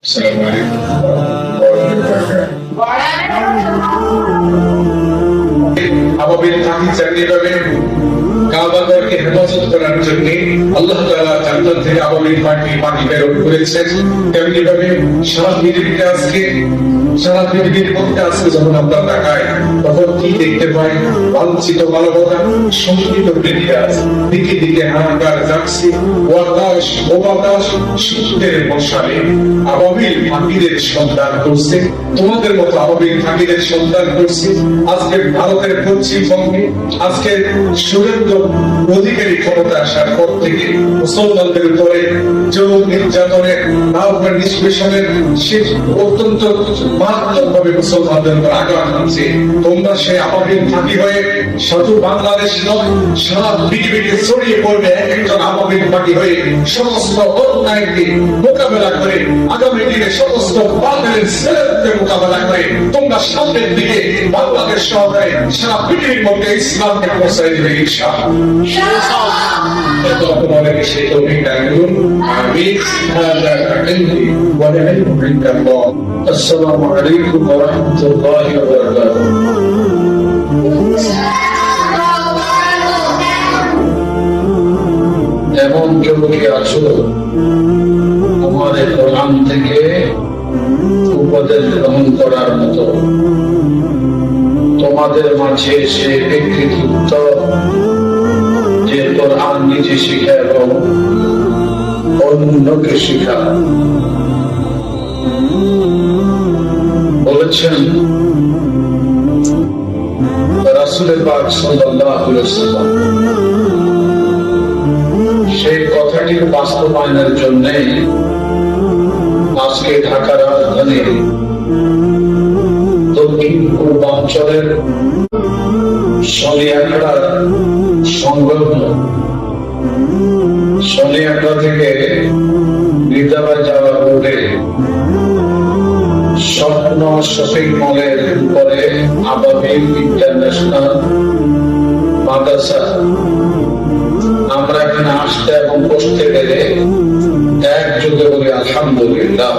السلام عليكم আবাবিল থাকি চাকরি পাবেন কাবাকে হেফাজত করার জন্য আল্লাহ তাআলা জান্নাত থেকে আবাবিল পানি বের করেছেন। তেমনি ভাবে সারা পৃথিবীতে আজকে যখন আমরা তাকাই তখন কি দেখতে পাই? লাঞ্ছিত মানবতা, শোষিত পৃথিবী, দিকে দিকে হাহাকার জাগছে। বাতাস সূর্যের মশালে আবাবিল পাখিদের সন্তান করছে, তোমাদের মতো আবাবিল পাখিদের সন্তান করছে। আজকে ভারতের পশ্চিমবঙ্গে আজকে সুরেন্দ্র অধিকারী ক্ষমতা আসার পর থেকে মুসলমানদের উপরে যৌন নির্যাতনের নিষ্পেষণের সে অত্যন্ত মারাত্মকভাবে মুসলমানদের উপর আঘাত হানছে। তোমরা সেই আবাবিল পাখি হয়ে শুধু বাংলাদেশ নয়, সারা পৃথিবীতে ছড়িয়ে পড়বে এক একজন আবাবিল পাখি হয়ে সমস্ত অন্যায়কে মোকাবেলা করে, আগামী দিনে সমস্ত বাতিলের ছেলেকে মোকাবেলা করে তোমরা সামনের দিকে বাংলাদেশ সহকারে সারা পৃথিবীর মধ্যে ইসলামকে পৌঁছায় দেবে ইনশাআল্লাহ। তোমাদেরকে সেই তৌফিক দান করুন। আমিন। হাযা ইলমি ওয়া ইলমু ইনদাল্লাহ। আসসালামু আলাইকুম ওয়া রাহমাতুল্লাহি ওয়া বারাকাতুহু। এমন কেউ কি আছো তোমাদের কোরআন থেকে উপদেশ গ্রহণ করার মতো? তোমাদের মাঝে সে ব্যক্তিত্ব যে কোরআন নিজে শিখা এবং অন্যকে শিখা। বলেছেন রাসূল পাক সাল্লাল্লাহু আলাইহি ওয়াসাল্লাম, সেই কথাটির বাস্তবায়নের জন্য আজকে ঢাকা রাজধানীর দক্ষিণ পূর্বাঞ্চলের শনিয়াখড়ার সংলগ্ন শনিয়াখড়া থেকে বিদ্যালয় যাওয়ার রোডে স্বপ্ন শপিং মলের উপরে আবাবিল ইন্টারন্যাশনাল মাদ্রাসা, আমরা এখানে আসতে এবং বসতে পেরে একযোগে বলি আলহামদুলিল্লাহ।